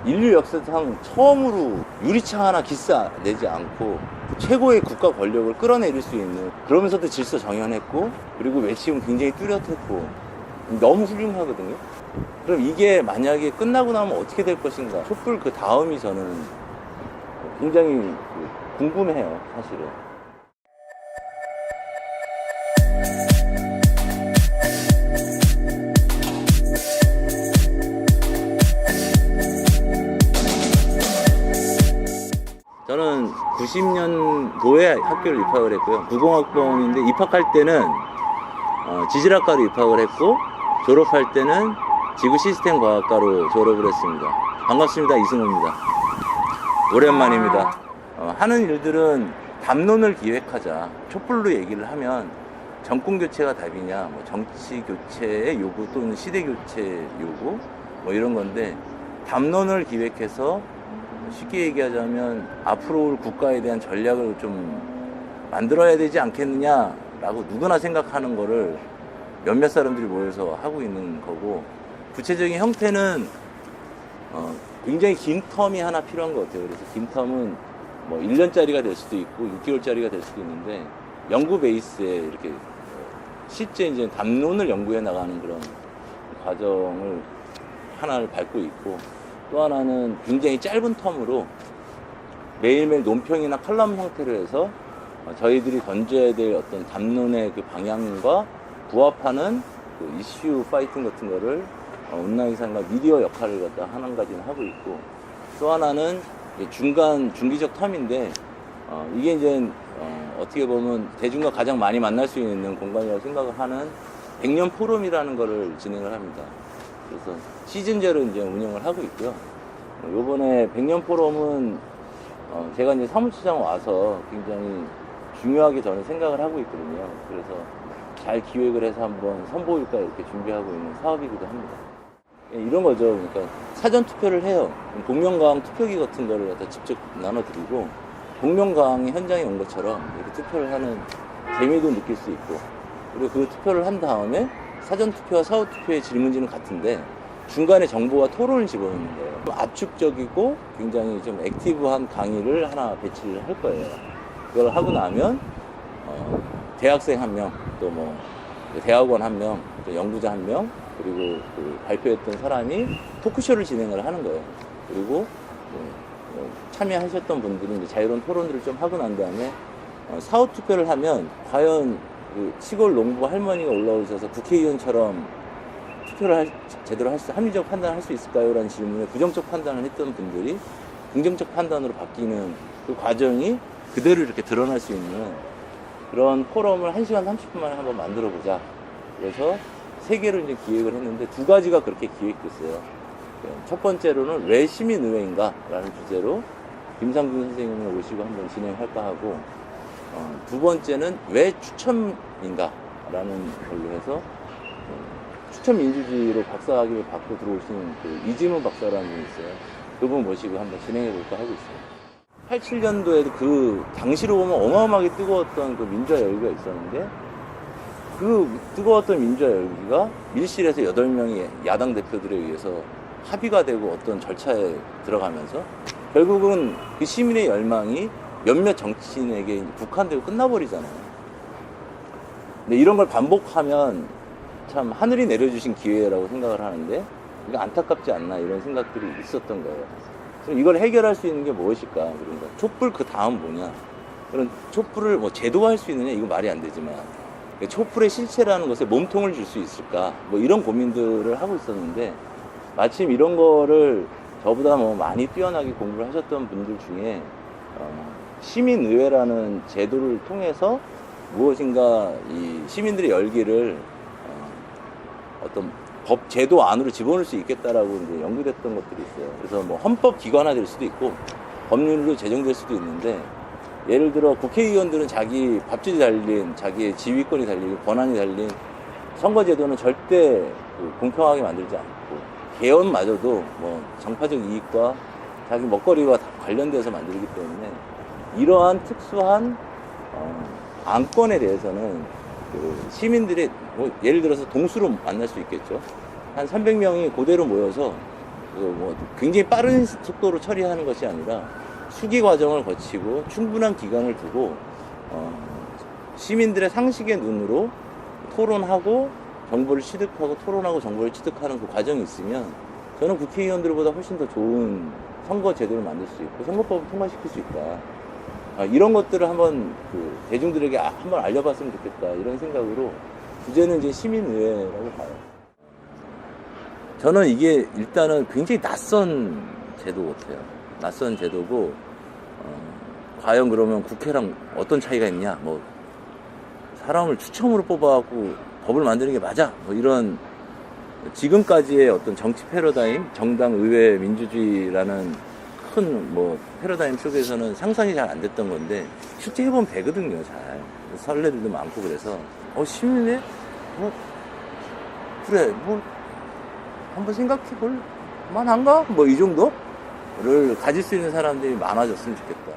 인류 역사상 처음으로 유리창 하나 기스 내지 않고 최고의 국가 권력을 끌어내릴 수 있는, 그러면서도 질서 정연했고, 그리고 외침은 굉장히 뚜렷했고, 너무 훌륭하거든요. 그럼 이게 만약에 끝나고 나면 어떻게 될 것인가? 촛불 그 다음이 저는 굉장히 궁금해요, 사실은. 저는 90년도에 학교를 입학을 했고요. 90학번인데 입학할 때는 지질학과로 입학을 했고, 졸업할 때는 지구시스템과학과로 졸업을 했습니다. 반갑습니다. 이승호입니다. 오랜만입니다. 하는 일들은 담론을 기획하자. 촛불로 얘기를 하면 정권 교체가 답이냐, 뭐 정치 교체의 요구 또는 시대 교체 요구, 뭐 이런 건데, 담론을 기획해서 쉽게 얘기하자면 앞으로 올 국가에 대한 전략을 좀 만들어야 되지 않겠느냐라고 누구나 생각하는 거를 몇몇 사람들이 모여서 하고 있는 거고, 구체적인 형태는 굉장히 긴 텀이 하나 필요한 것 같아요. 그래서 긴 텀은 뭐 1년짜리가 될 수도 있고 6개월짜리가 될 수도 있는데, 연구 베이스에 이렇게 실제 이제 담론을 연구해 나가는 그런 과정을 하나를 밟고 있고, 또 하나는 굉장히 짧은 텀으로 매일매일 논평이나 칼럼 형태로 해서 저희들이 던져야 될 어떤 담론의 그 방향과 부합하는 그 이슈 파이팅 같은 거를 온라인상과 미디어 역할을 갖다 하는 가지는 하고 있고, 또 하나는 중기적 텀인데, 이게 이제 어떻게 보면 대중과 가장 많이 만날 수 있는 공간이라고 생각을 하는 100년 포럼이라는 거를 진행을 합니다. 그래서 시즌제로 이제 운영을 하고 있고요. 요번에 100년 포럼은 제가 이제 사무처장 와서 굉장히 중요하게 저는 생각을 하고 있거든요. 그래서 잘 기획을 해서 한번 선보일까 이렇게 준비하고 있는 사업이기도 합니다. 이런 거죠. 그러니까 사전 투표를 해요. 복면가왕 투표기 같은 거를 갖다 직접 나눠드리고, 복면가왕이 현장에 온 것처럼 이렇게 투표를 하는 재미도 느낄 수 있고, 그리고 그 투표를 한 다음에 사전 투표와 사후 투표의 질문지는 같은데 중간에 정보와 토론을 집어넣는 거예요. 압축적이고 굉장히 좀 액티브한 강의를 하나 배치를 할 거예요. 그걸 하고 나면 대학생 한 명, 또 뭐 대학원 한 명, 또 연구자 한 명, 그리고 그 발표했던 사람이 토크쇼를 진행을 하는 거예요. 그리고 참여하셨던 분들이 이제 자유로운 토론들을 좀 하고 난 다음에 사후 투표를 하면 과연 그 시골 농부 할머니가 올라오셔서 국회의원처럼 투표를 제대로 합리적 판단을 할 수 있을까요? 라는 질문에 부정적 판단을 했던 분들이 긍정적 판단으로 바뀌는 그 과정이 그대로 이렇게 드러날 수 있는 그런 포럼을 1시간 30분 만에 한번 만들어 보자. 그래서 3개로 이제 기획을 했는데 2가지가 그렇게 기획됐어요. 첫 번째로는 왜 시민의회인가? 라는 주제로 김상중 선생님을 모시고 한번 진행할까 하고, 두 번째는 왜 추첨인가? 라는 걸로 해서 추첨 민주주의로 박사학위를 받고 들어오신 그 이지문 박사라는 분이 있어요. 그분 모시고 한번 진행해 볼까 하고 있어요. 87년도에도 그 당시로 보면 어마어마하게 뜨거웠던 그 민주화 열기가 있었는데, 그 뜨거웠던 민주화 열기가 밀실에서 8명의 야당 대표들에 의해서 합의가 되고 어떤 절차에 들어가면서 결국은 그 시민의 열망이 몇몇 정치인에게 국한되고 끝나버리잖아요. 근데 이런 걸 반복하면 참 하늘이 내려주신 기회라고 생각을 하는데, 이거 안타깝지 않나 이런 생각들이 있었던 거예요. 그래서 이걸 해결할 수 있는 게 무엇일까? 그러니까 촛불 그 다음 뭐냐? 그런 촛불을 뭐 제도화할 수 있느냐? 이거 말이 안 되지만 촛불의 실체라는 것에 몸통을 줄 수 있을까? 뭐 이런 고민들을 하고 있었는데, 마침 이런 거를 저보다 뭐 많이 뛰어나게 공부를 하셨던 분들 중에 시민의회라는 제도를 통해서 무엇인가 이 시민들의 열기를 어떤 법 제도 안으로 집어넣을 수 있겠다라고 이제 연구됐던 것들이 있어요. 그래서 뭐 헌법 기관화 될 수도 있고 법률로 제정될 수도 있는데, 예를 들어 국회의원들은 자기 밥줄이 달린, 자기의 지휘권이 달린, 권한이 달린 선거제도는 절대 공평하게 만들지 않고, 개헌마저도 뭐 정파적 이익과 자기 먹거리와 다 관련돼서 만들기 때문에 이러한 특수한 안건에 대해서는 그 시민들의 뭐 예를 들어서 동수로 만날 수 있겠죠. 한 300명이 그대로 모여서 뭐 굉장히 빠른 속도로 처리하는 것이 아니라 수기 과정을 거치고 충분한 기간을 두고 시민들의 상식의 눈으로 토론하고 정보를 취득하고 토론하고 정보를 취득하는 그 과정이 있으면 저는 국회의원들보다 훨씬 더 좋은 선거 제도를 만들 수 있고 선거법을 통과시킬 수 있다. 이런 것들을 한번 대중들에게 한번 알려봤으면 좋겠다. 이런 생각으로 주제는 이제 시민의회라고 봐요. 저는 이게 일단은 굉장히 낯선 제도 같아요. 낯선 제도고 과연 그러면 국회랑 어떤 차이가 있냐? 뭐 사람을 추첨으로 뽑아갖고 법을 만드는 게 맞아? 뭐 이런 지금까지의 어떤 정치 패러다임, 정당 의회 민주주의라는 큰 뭐 패러다임 속에서는 상상이 잘 안 됐던 건데 실제 해보면 되거든요. 잘 설레들도 많고 그래서 시민회? 뭐 그래 뭐 한번 생각해볼 만한가? 뭐 이 정도를 가질 수 있는 사람들이 많아졌으면 좋겠다.